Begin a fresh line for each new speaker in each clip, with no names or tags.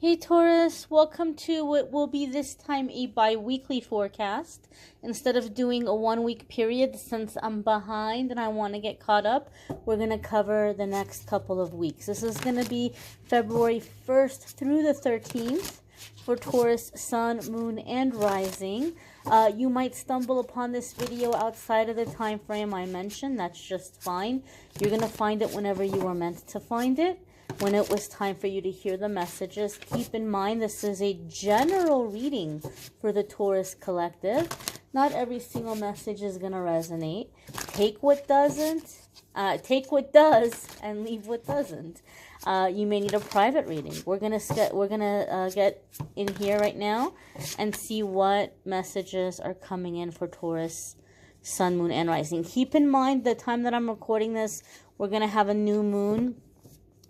Hey Taurus, welcome to what will be this time a bi-weekly forecast. Instead of doing a 1 week period, since I'm behind and I want to get caught up, we're going to cover the next couple of weeks. This is going to be February 1st through the 13th for Taurus, Sun, Moon, and Rising. You might stumble upon this video outside of the time frame I mentioned. That's just fine. You're going to find it whenever you are meant to find it. When it was time for you to hear the messages, keep in mind this is a general reading for the Taurus collective. Not every single message is going to resonate. Take what does, and leave what doesn't. You may need a private reading. We're gonna get in here right now and see what messages are coming in for Taurus, Sun, Moon, and Rising. Keep in mind the time that I'm recording this, we're gonna have a new moon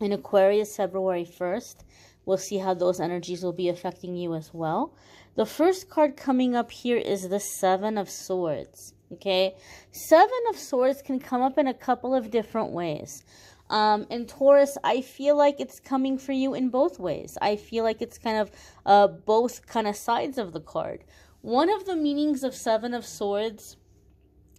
in Aquarius, February 1st. We'll see how those energies will be affecting you as well. The first card coming up here is the Seven of Swords. Okay, Seven of Swords can come up in a couple of different ways. In Taurus, I feel like it's coming for you in both ways. I feel like it's kind of both kind of sides of the card. One of the meanings of Seven of Swords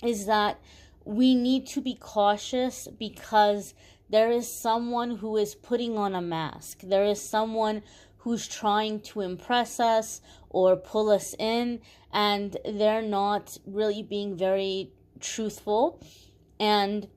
is that we need to be cautious because there is someone who is putting on a mask. There is someone who's trying to impress us or pull us in, and they're not really being very truthful, and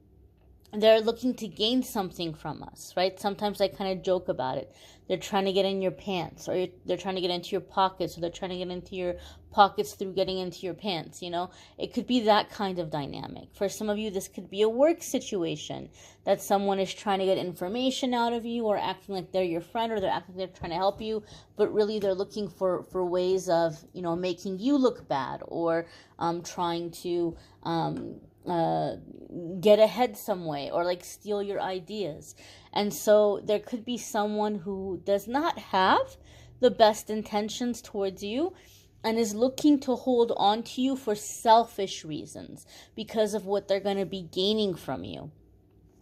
they're looking to gain something from us, right? Sometimes I kind of joke about it. They're trying to get in your pants, or they're trying to get into your pockets, or they're trying to get into your pockets through getting into your pants, you know? It could be that kind of dynamic. For some of you, this could be a work situation that someone is trying to get information out of you, or acting like they're your friend, or they're acting like they're trying to help you, but really they're looking for ways of, you know, making you look bad, or trying to get ahead some way, or like steal your ideas. And so there could be someone who does not have the best intentions towards you and is looking to hold on to you for selfish reasons because of what they're going to be gaining from you.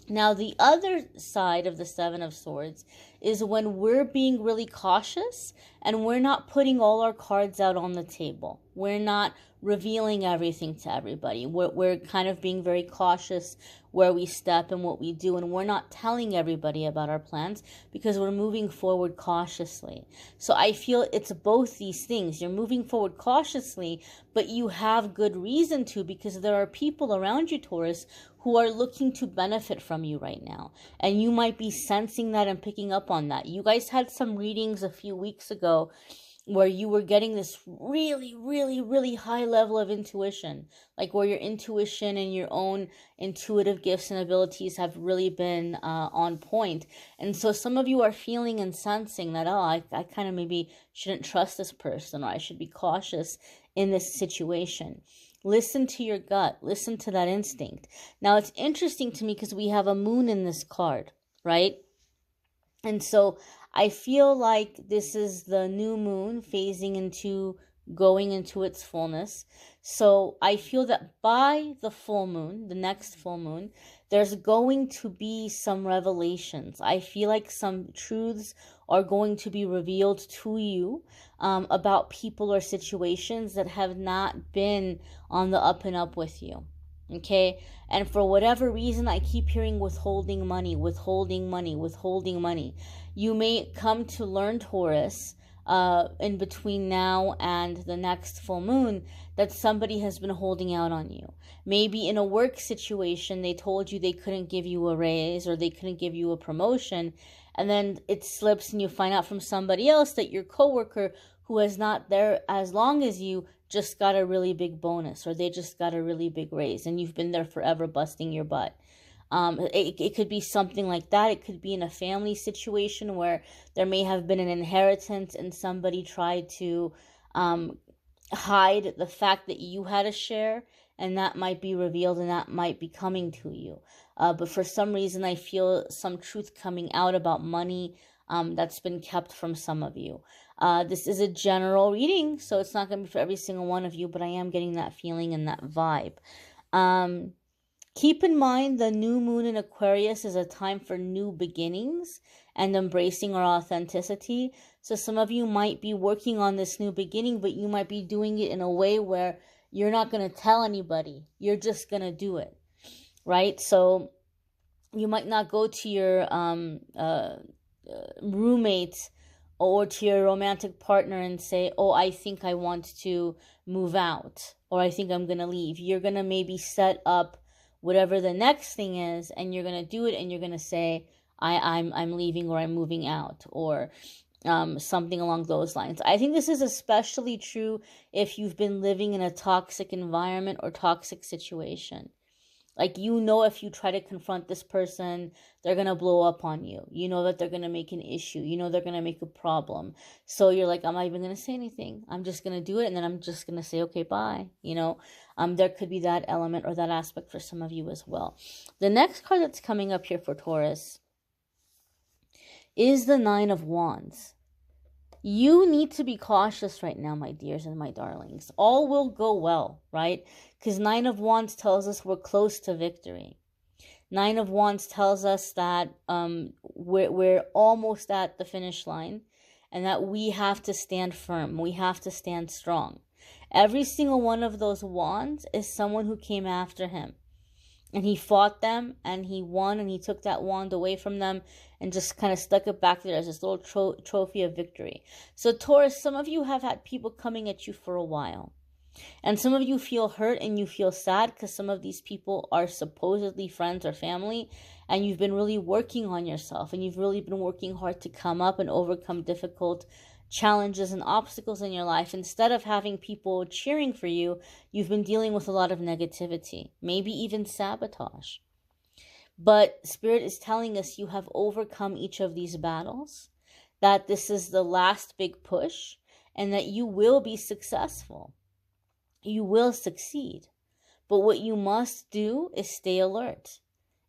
Now, the other side of the Seven of Swords is when we're being really cautious and we're not putting all our cards out on the table. We're not revealing everything to everybody. We're kind of being very cautious where we step and what we do, and we're not telling everybody about our plans because we're moving forward cautiously. So I feel it's both these things. You're moving forward cautiously, but you have good reason to, because there are people around you, Taurus, who are looking to benefit from you right now. And you might be sensing that and picking up on that. You guys had some readings a few weeks ago where you were getting this really, really, really high level of intuition, like where your intuition and your own intuitive gifts and abilities have really been on point. And so some of you are feeling and sensing that, oh, I kind of maybe shouldn't trust this person, or I should be cautious in this situation. Listen to your gut. Listen to that instinct. Now, it's interesting to me because we have a moon in this card, right? And so I feel like this is the new moon phasing into going into its fullness. So I feel that by the full moon, the next full moon, there's going to be some revelations. I feel like some truths are going to be revealed to you about people or situations that have not been on the up and up with you. Okay, and for whatever reason, I keep hearing withholding money, withholding money, withholding money. You may come to learn, Taurus, in between now and the next full moon, that somebody has been holding out on you. Maybe in a work situation, they told you they couldn't give you a raise or they couldn't give you a promotion, and then it slips and you find out from somebody else that your coworker who is not there as long as you just got a really big bonus, or they just got a really big raise, and you've been there forever busting your butt. It could be something like that. It could be in a family situation where there may have been an inheritance and somebody tried to hide the fact that you had a share, and that might be revealed and that might be coming to you. But for some reason, I feel some truth coming out about money that's been kept from some of you. This is a general reading, so it's not going to be for every single one of you, but I am getting that feeling and that vibe. Keep in mind the new moon in Aquarius is a time for new beginnings and embracing our authenticity. So some of you might be working on this new beginning, but you might be doing it in a way where you're not going to tell anybody. You're just going to do it, right? So you might not go to your roommate or to your romantic partner and say, oh, I think I want to move out, or I think I'm going to leave. You're going to maybe set up whatever the next thing is, and you're going to do it, and you're going to say, I'm leaving, or I'm moving out, or something along those lines. I think this is especially true if you've been living in a toxic environment or toxic situation. Like, you know, if you try to confront this person, they're going to blow up on you. You know that they're going to make an issue. You know they're going to make a problem. So you're like, I'm not even going to say anything. I'm just going to do it, and then I'm just going to say, okay, bye. You know, there could be that element or that aspect for some of you as well. The next card that's coming up here for Taurus is the Nine of Wands. You need to be cautious right now, my dears and my darlings. All will go well, right? Because Nine of Wands tells us we're close to victory. Nine of Wands tells us that we're almost at the finish line, and that we have to stand firm. We have to stand strong. Every single one of those wands is someone who came after him. And he fought them, and he won, and he took that wand away from them and just kind of stuck it back there as this little trophy of victory. So Taurus, some of you have had people coming at you for a while. And some of you feel hurt and you feel sad because some of these people are supposedly friends or family, and you've been really working on yourself, and you've really been working hard to come up and overcome difficult challenges and obstacles in your life. Instead of having people cheering for you, you've been dealing with a lot of negativity, maybe even sabotage. But Spirit is telling us you have overcome each of these battles, that this is the last big push, and that you will be successful. You will succeed. But what you must do is stay alert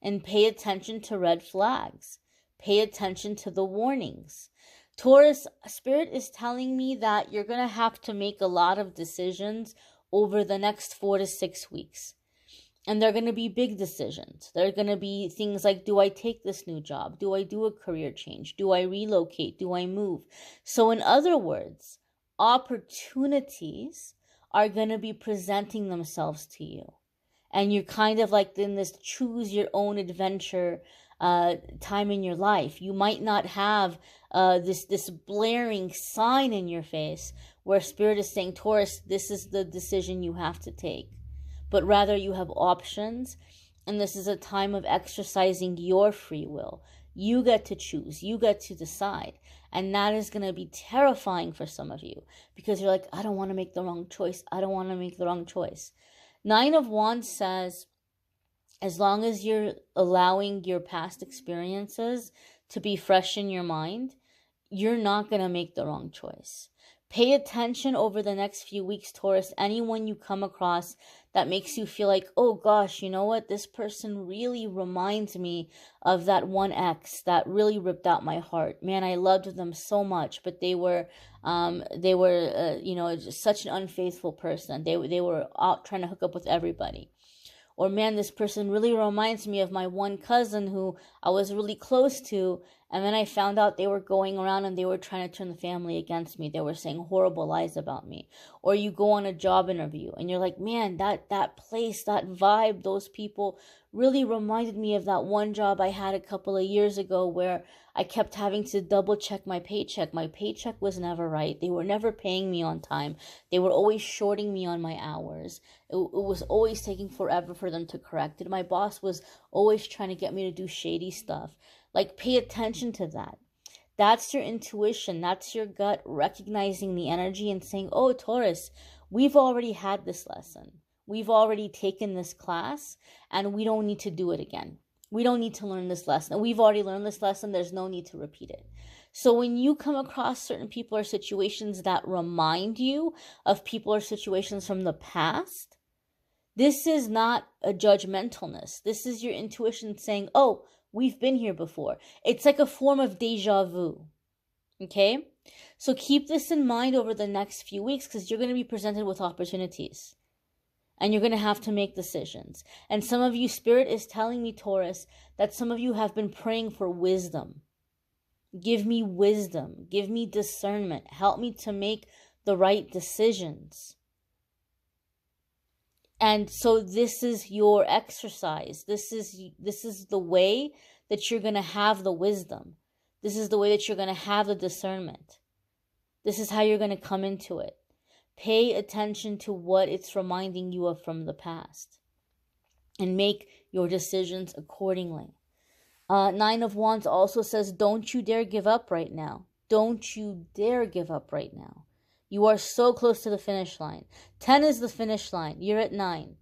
and pay attention to red flags. Pay attention to the warnings. Taurus, Spirit is telling me that you're going to have to make a lot of decisions over the next 4 to 6 weeks. And they're going to be big decisions. They're going to be things like, do I take this new job? Do I do a career change? Do I relocate? Do I move? So in other words, opportunities are going to be presenting themselves to you. And you're kind of like in this choose your own adventure time in your life. You might not have this blaring sign in your face where Spirit is saying, Taurus, this is the decision you have to take. But rather you have options, and this is a time of exercising your free will. You get to choose. You get to decide. And that is going to be terrifying for some of you, because you're like, I don't want to make the wrong choice. I don't want to make the wrong choice. Nine of Wands says, as long as you're allowing your past experiences to be fresh in your mind, you're not going to make the wrong choice. Pay attention over the next few weeks, Taurus. Anyone you come across that makes you feel like, oh gosh, you know what? This person really reminds me of that one ex that really ripped out my heart. Man, I loved them so much, but they were just such an unfaithful person. They were out trying to hook up with everybody. Or man, this person really reminds me of my one cousin who I was really close to, and then I found out they were going around and they were trying to turn the family against me. They were saying horrible lies about me. Or you go on a job interview and you're like, man, that place, that vibe, those people really reminded me of that one job I had a couple of years ago where I kept having to double check my paycheck. My paycheck was never right. They were never paying me on time. They were always shorting me on my hours. It was always taking forever for them to correct it. My boss was always trying to get me to do shady stuff. Like, pay attention to that. That's your intuition. That's your gut recognizing the energy and saying, oh, Taurus, we've already had this lesson. We've already taken this class, and we don't need to do it again. We don't need to learn this lesson. We've already learned this lesson. There's no need to repeat it. So when you come across certain people or situations that remind you of people or situations from the past, this is not a judgmentalness. This is your intuition saying, oh, we've been here before. It's like a form of deja vu. Okay? So keep this in mind over the next few weeks, because you're going to be presented with opportunities. And you're going to have to make decisions. And some of you, Spirit is telling me, Taurus, that some of you have been praying for wisdom. Give me wisdom. Give me discernment. Help me to make the right decisions. And so this is your exercise. This is the way that you're going to have the wisdom. This is the way that you're going to have the discernment. This is how you're going to come into it. Pay attention to what it's reminding you of from the past. And make your decisions accordingly. Nine of Wands also says, don't you dare give up right now. Don't you dare give up right now. You are so close to the finish line. 10 is the finish line. You're at 9.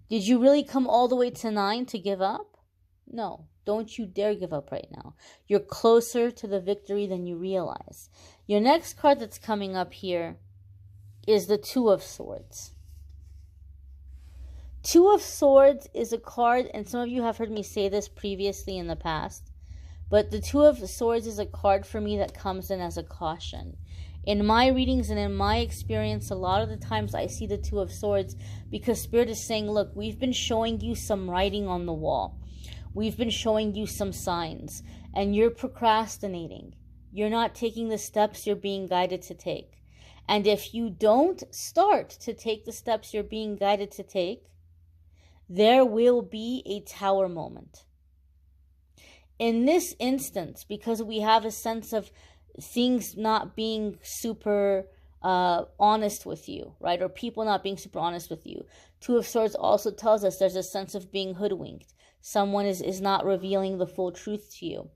Did you really come all the way to 9 to give up? No. Don't you dare give up right now. You're closer to the victory than you realize. Your next card that's coming up here is the Two of Swords. Two of Swords is a card, and some of you have heard me say this previously in the past, but the Two of Swords is a card for me that comes in as a caution. In my readings and in my experience, a lot of the times I see the Two of Swords because Spirit is saying, look, we've been showing you some writing on the wall. We've been showing you some signs, and you're procrastinating. You're not taking the steps you're being guided to take. And if you don't start to take the steps you're being guided to take, there will be a Tower moment. In this instance, because we have a sense of things not being super honest with you, right? Or people not being super honest with you. Two of Swords also tells us there's a sense of being hoodwinked. Someone is not revealing the full truth to you.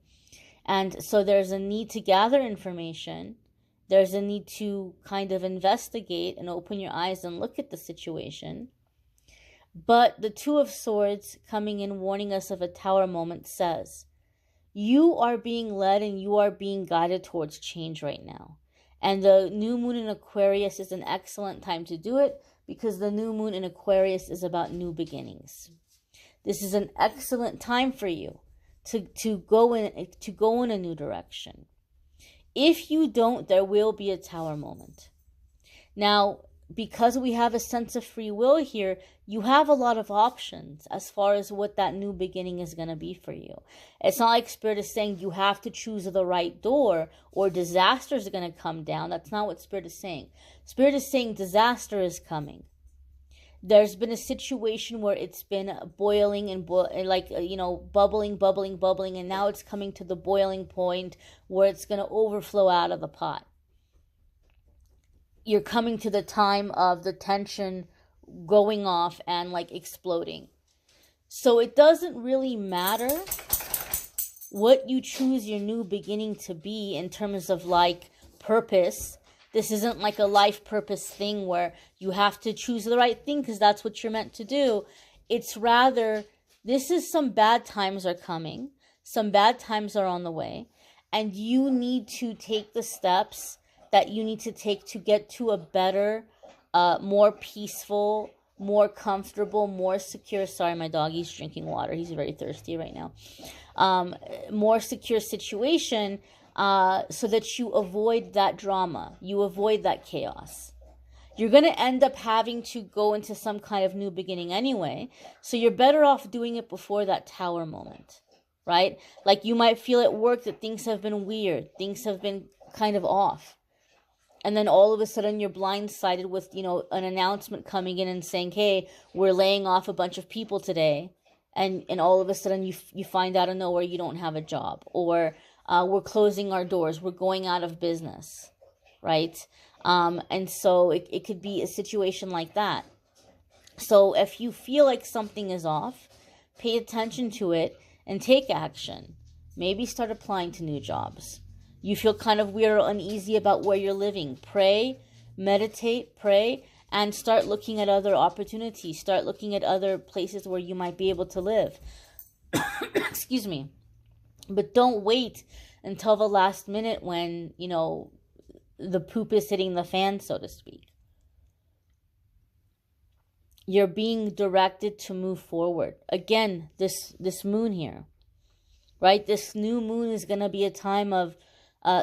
And so there's a need to gather information. There's a need to kind of investigate and open your eyes and look at the situation. But the Two of Swords coming in warning us of a Tower moment says, you are being led and you are being guided towards change right now. And the new moon in Aquarius is an excellent time to do it because the new moon in Aquarius is about new beginnings. This is an excellent time for you to go in a new direction. If you don't, there will be a Tower moment. Now, because we have a sense of free will here, you have a lot of options as far as what that new beginning is going to be for you. It's not like Spirit is saying you have to choose the right door or disaster is going to come down. That's not what Spirit is saying. Spirit is saying disaster is coming. There's been a situation where it's been boiling and bubbling, and now it's coming to the boiling point where it's going to overflow out of the pot. You're coming to the time of the tension going off and like exploding. So it doesn't really matter what you choose your new beginning to be in terms of like purpose. This isn't like a life purpose thing where you have to choose the right thing because that's what you're meant to do. It's rather, this is some bad times are coming. Some bad times are on the way. And you need to take the steps that you need to take to get to a better, more peaceful, more comfortable, more secure. Sorry, my doggy's drinking water. He's very thirsty right now. More secure situation so that you avoid that drama. You avoid that chaos. You're going to end up having to go into some kind of new beginning anyway. So you're better off doing it before that Tower moment, right? Like you might feel at work that things have been weird. Things have been kind of off. And then all of a sudden you're blindsided with, an announcement coming in and saying, hey, we're laying off a bunch of people today. And all of a sudden you find out of nowhere you don't have a job. Or we're closing our doors. We're going out of business, right? And so it could be a situation like that. So if you feel like something is off, pay attention to it and take action. Maybe start applying to new jobs. You feel kind of weird or uneasy about where you're living. Pray, meditate, pray, and start looking at other opportunities. Start looking at other places where you might be able to live. Excuse me. But don't wait until the last minute when, the poop is hitting the fan, so to speak. You're being directed to move forward. Again, this moon here, right? This new moon is going to be a time of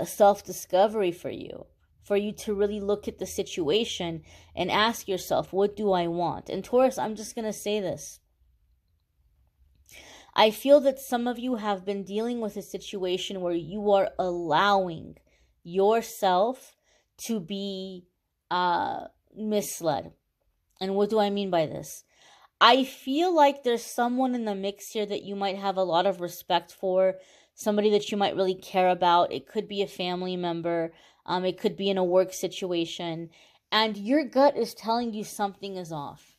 self-discovery for you. for you to really look at the situation and ask yourself, what do I want? And Taurus, I'm just going to say this. I feel that some of you have been dealing with a situation where you are allowing yourself to be misled. And what do I mean by this? I feel like there's someone in the mix here that you might have a lot of respect for, somebody that you might really care about. It could be a family member. It could be in a work situation. And your gut is telling you something is off.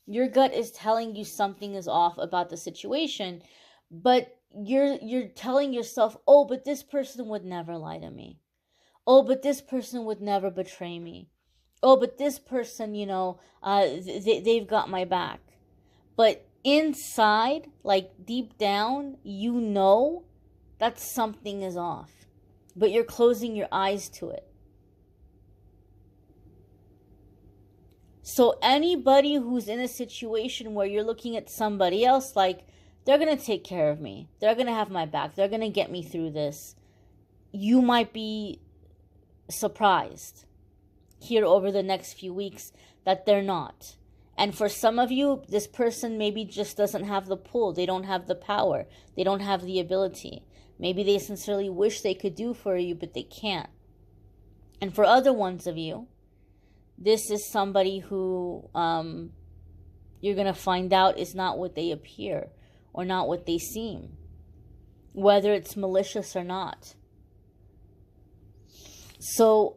Your gut is telling you something is off about the situation, but you're telling yourself, oh, but this person would never lie to me. Oh, but this person would never betray me. Oh, but this person, they've got my back. But inside, like deep down, you know that something is off, but you're closing your eyes to it. So anybody who's in a situation where you're looking at somebody else like, they're going to take care of me, they're going to have my back, they're going to get me through this, you might be surprised here over the next few weeks that they're not. And for some of you, this person maybe just doesn't have the pull. They don't have the power. They don't have the ability. Maybe they sincerely wish they could do for you, but they can't. And for other ones of you, this is somebody who you're going to find out is not what they appear or not what they seem, whether it's malicious or not. So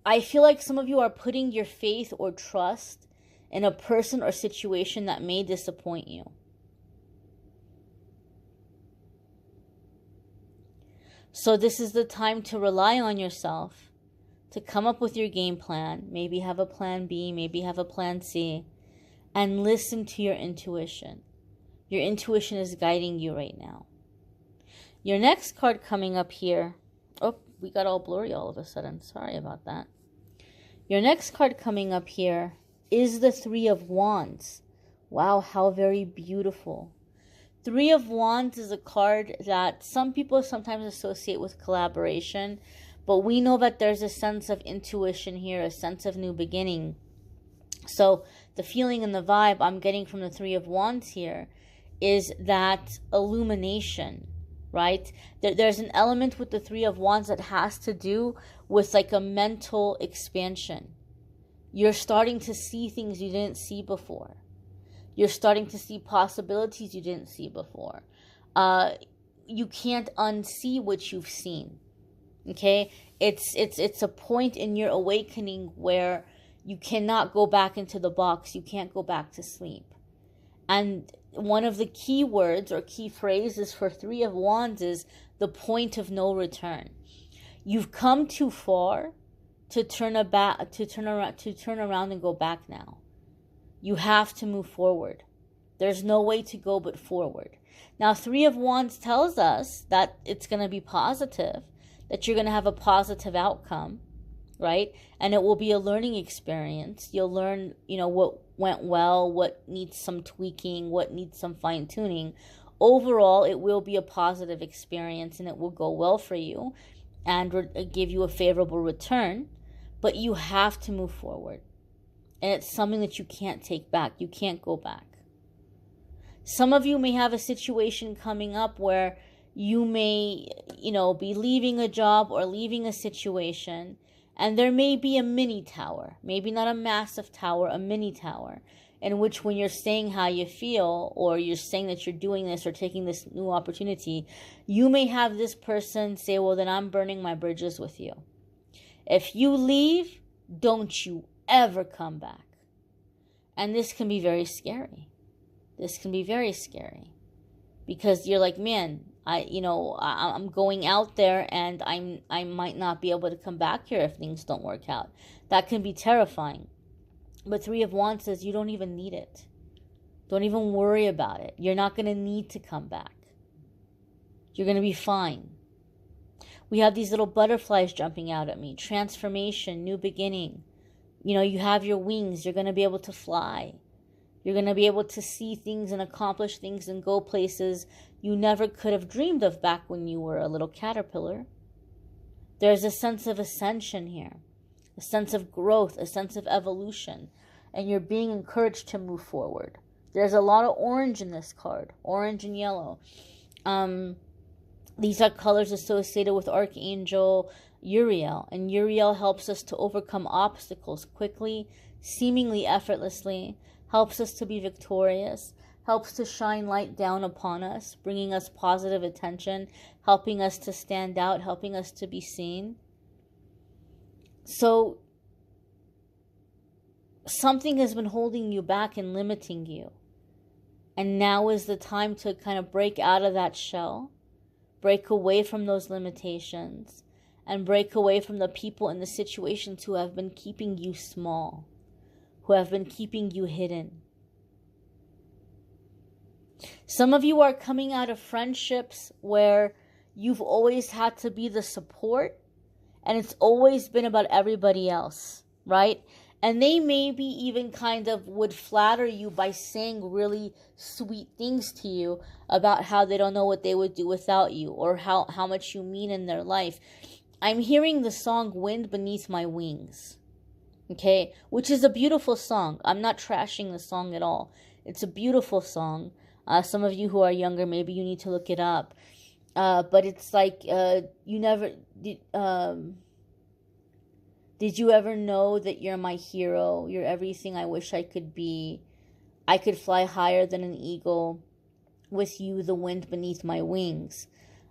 I feel like some of you are putting your faith or trust in a person or situation that may disappoint you. So this is the time to rely on yourself, to come up with your game plan, maybe have a plan B, maybe have a plan C, and listen to your intuition. Your intuition is guiding you right now. Your next card coming up here, oh, we got all blurry all of a sudden, sorry about that. Your next card coming up here is the Three of Wands. Wow, how very beautiful. Three of Wands is a card that some people sometimes associate with collaboration, but we know that there's a sense of intuition here, a sense of new beginning. So the feeling and the vibe I'm getting from the Three of Wands here is that illumination, right? There's an element with the Three of Wands that has to do with like a mental expansion. You're starting to see things you didn't see before. You're starting to see possibilities you didn't see before. You can't unsee what you've seen. Okay? It's a point in your awakening where you cannot go back into the box. You can't go back to sleep. And one of the key words or key phrases for Three of Wands is the point of no return. You've come too far to turn around and go back now. You have to move forward. There's no way to go but forward. Now, Three of Wands tells us that it's going to be positive, that you're going to have a positive outcome, right? And it will be a learning experience. You'll learn, what went well, what needs some tweaking, what needs some fine-tuning. Overall, it will be a positive experience and it will go well for you and give you a favorable return, but you have to move forward. And it's something that you can't take back. You can't go back. Some of you may have a situation coming up where you may, be leaving a job or leaving a situation, and there may be a mini tower, maybe not a massive tower, a mini tower, in which when you're saying how you feel, or you're saying that you're doing this or taking this new opportunity, you may have this person say, well, then I'm burning my bridges with you. If you leave, don't you ever come back. And this can be very scary. This can be very scary because you're like, man, I'm going out there and I might not be able to come back here if things don't work out. That can be terrifying. But Three of Wands says you don't even need it. Don't even worry about it. You're not going to need to come back. You're going to be fine. We have these little butterflies jumping out at me. Transformation, new beginning. You have your wings. You're going to be able to fly. You're going to be able to see things and accomplish things and go places you never could have dreamed of back when you were a little caterpillar. There's a sense of ascension here. a sense of growth, a sense of evolution, and you're being encouraged to move forward. There's a lot of orange in this card, orange and yellow. These are colors associated with Archangel Uriel, and Uriel helps us to overcome obstacles quickly, seemingly effortlessly, helps us to be victorious, helps to shine light down upon us, bringing us positive attention, helping us to stand out, helping us to be seen. So something has been holding you back and limiting you. And now is the time to kind of break out of that shell, break away from those limitations, and break away from the people and the situations who have been keeping you small, who have been keeping you hidden. Some of you are coming out of friendships where you've always had to be the support, and it's always been about everybody else, right? And they maybe even kind of would flatter you by saying really sweet things to you about how they don't know what they would do without you, or how much you mean in their life. I'm hearing the song Wind Beneath My Wings, okay? Which is a beautiful song. I'm not trashing the song at all. It's a beautiful song. Some of you who are younger, maybe you need to look it up. But it's like, you never... Did you ever know that you're my hero? You're everything I wish I could be. I could fly higher than an eagle with you, the wind beneath my wings.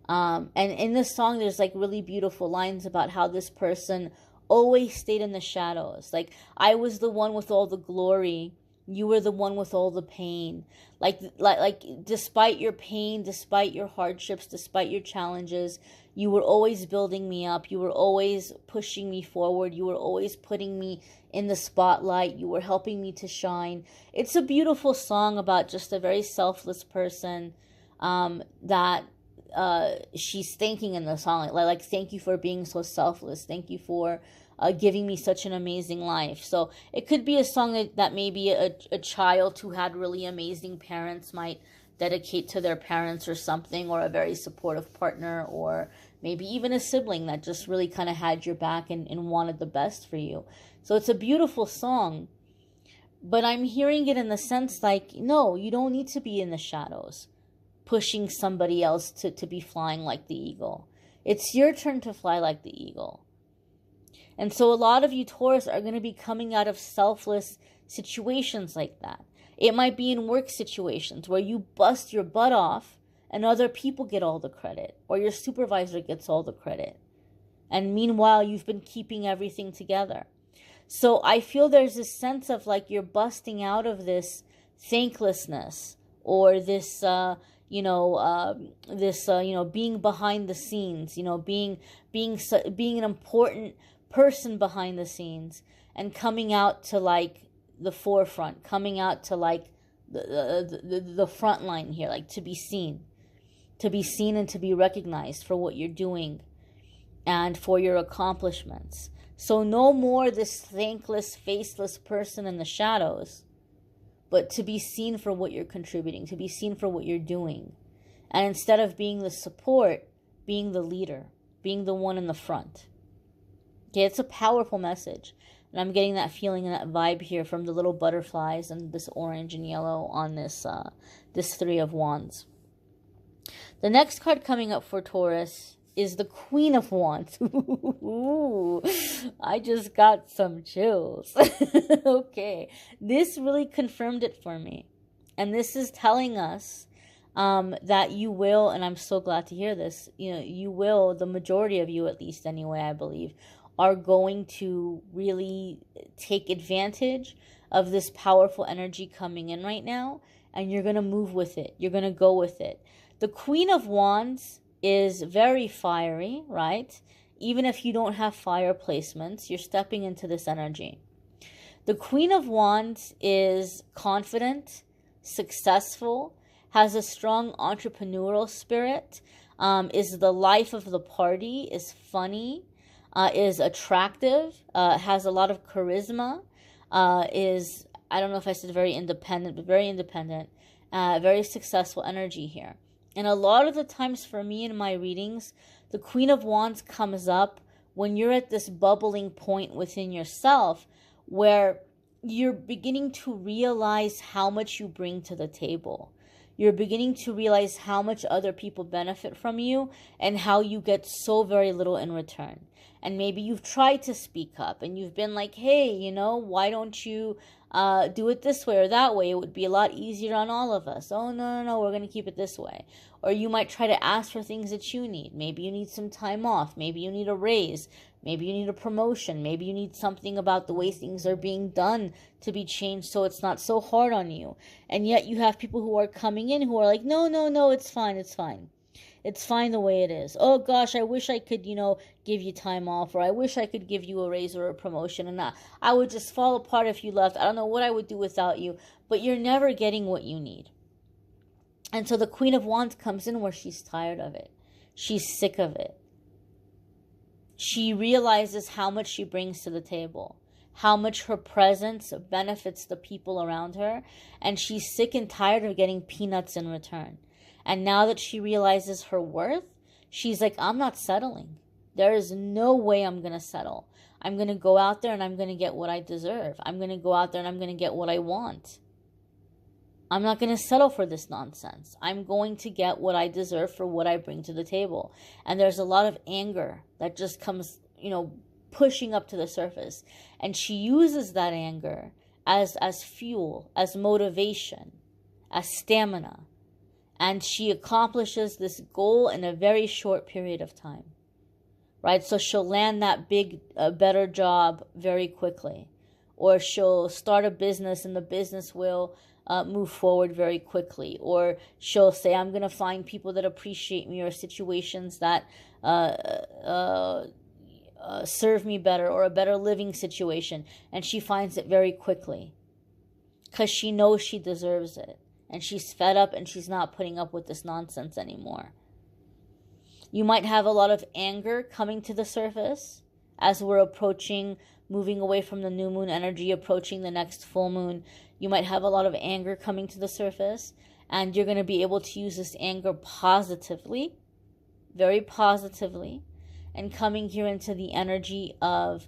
And in this song, there's like really beautiful lines about how this person always stayed in the shadows. Like, I was the one with all the glory. You were the one with all the pain. Like despite your pain, despite your hardships, despite your challenges, you were always building me up. You were always pushing me forward. You were always putting me in the spotlight. You were helping me to shine. It's a beautiful song about just a very selfless person that she's thanking in the song. Like, thank you for being so selfless. Thank you for giving me such an amazing life. So it could be a song that maybe a child who had really amazing parents might dedicate to their parents or something, or a very supportive partner, or maybe even a sibling that just really kind of had your back and wanted the best for you. So it's a beautiful song, but I'm hearing it in the sense like, no, you don't need to be in the shadows pushing somebody else to be flying like the eagle. It's your turn to fly like the eagle. And so a lot of you Taurus are going to be coming out of selfless situations like that. It might be in work situations where you bust your butt off and other people get all the credit, or your supervisor gets all the credit. And meanwhile, you've been keeping everything together. So I feel there's this sense of like you're busting out of this thanklessness, or this, being behind the scenes, being an important person behind the scenes, and coming out to like the forefront, coming out to like the front line here, like to be seen and to be recognized for what you're doing and for your accomplishments. So no more this thankless, faceless person in the shadows, but to be seen for what you're contributing, to be seen for what you're doing. And instead of being the support, being the leader, being the one in the front. Okay, it's a powerful message. And I'm getting that feeling and that vibe here from the little butterflies and this orange and yellow on this Three of Wands. The next card coming up for Taurus is the Queen of Wands. Ooh, I just got some chills. Okay, this really confirmed it for me. And this is telling us that you will, and I'm so glad to hear this, you will, the majority of you at least anyway, I believe, are going to really take advantage of this powerful energy coming in right now, and you're going to move with it. You're going to go with it. The Queen of Wands is very fiery, right? Even if you don't have fire placements, you're stepping into this energy. The Queen of Wands is confident, successful, has a strong entrepreneurial spirit, is the life of the party, is funny, is attractive, has a lot of charisma, is, I don't know if I said very independent, but very independent, very successful energy here. And a lot of the times for me in my readings, the Queen of Wands comes up when you're at this bubbling point within yourself where you're beginning to realize how much you bring to the table. You're beginning to realize how much other people benefit from you and how you get so very little in return. And maybe you've tried to speak up and you've been like, hey, you know, why don't you do it this way or that way? It would be a lot easier on all of us. Oh, no, we're going to keep it this way. Or you might try to ask for things that you need. Maybe you need some time off. Maybe you need a raise. Maybe you need a promotion. Maybe you need something about the way things are being done to be changed so it's not so hard on you. And yet you have people who are coming in who are like, no, it's fine, it's fine. It's fine the way it is. Oh gosh, I wish I could, give you time off, or I wish I could give you a raise or a promotion, and I would just fall apart if you left. I don't know what I would do without you, but you're never getting what you need. And so the Queen of Wands comes in where she's tired of it. She's sick of it. She realizes how much she brings to the table, how much her presence benefits the people around her, and she's sick and tired of getting peanuts in return. And now that she realizes her worth, she's like, I'm not settling. There is no way I'm going to settle. I'm going to go out there and I'm going to get what I deserve. I'm going to go out there and I'm going to get what I want. I'm not going to settle for this nonsense. I'm going to get what I deserve for what I bring to the table. And there's a lot of anger that just comes, pushing up to the surface. And she uses that anger as fuel, as motivation, as stamina. And she accomplishes this goal in a very short period of time, right? So she'll land that big, better job very quickly. Or she'll start a business and the business will move forward very quickly. Or she'll say, I'm going to find people that appreciate me, or situations that serve me better, or a better living situation. And she finds it very quickly because she knows she deserves it. And she's fed up and she's not putting up with this nonsense anymore. You might have a lot of anger coming to the surface as we're approaching, moving away from the new moon energy, approaching the next full moon. You might have a lot of anger coming to the surface, and you're going to be able to use this anger positively, very positively, and coming here into the energy of,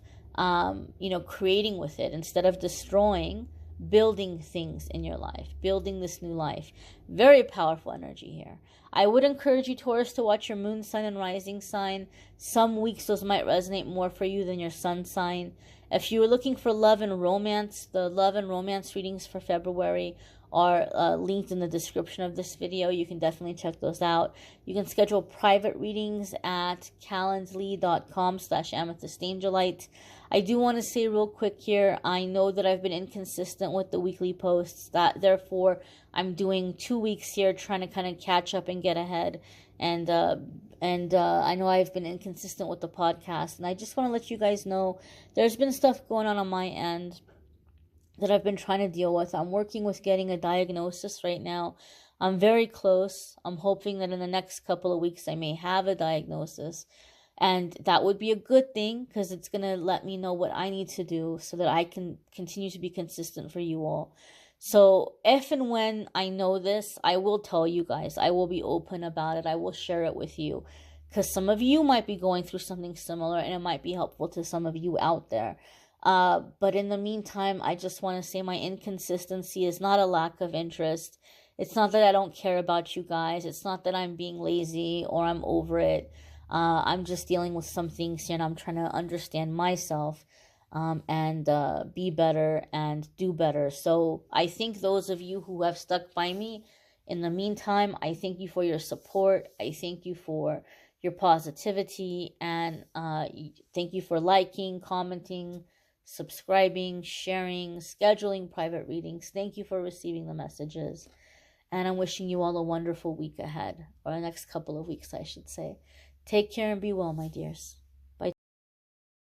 creating with it instead of destroying. Building things in your life, building this new life. Very powerful energy here. I would encourage you, Taurus, to watch your moon sign and rising sign. Some weeks those might resonate more for you than your sun sign. If you were looking for love and romance, the love and romance readings for February are linked in the description of this video. You can definitely check those out. You can schedule private readings at calendly.com/amethystangelite. I do want to say real quick here, I know that I've been inconsistent with the weekly posts. Therefore, I'm doing 2 weeks here trying to kind of catch up and get ahead. And I know I've been inconsistent with the podcast. And I just want to let you guys know there's been stuff going on my end that I've been trying to deal with. I'm working with getting a diagnosis right now. I'm very close. I'm hoping that in the next couple of weeks I may have a diagnosis. And that would be a good thing because it's going to let me know what I need to do so that I can continue to be consistent for you all. So if and when I know this, I will tell you guys. I will be open about it. I will share it with you because some of you might be going through something similar and it might be helpful to some of you out there. But in the meantime, I just want to say my inconsistency is not a lack of interest. It's not that I don't care about you guys. It's not that I'm being lazy or I'm over it. I'm just dealing with some things here and I'm trying to understand myself and be better and do better. So I thank those of you who have stuck by me. In the meantime, I thank you for your support. I thank you for your positivity, and thank you for liking, commenting, subscribing, sharing, scheduling private readings. Thank you for receiving the messages. And I'm wishing you all a wonderful week ahead, or the next couple of weeks, I should say. Take care and be well, my dears.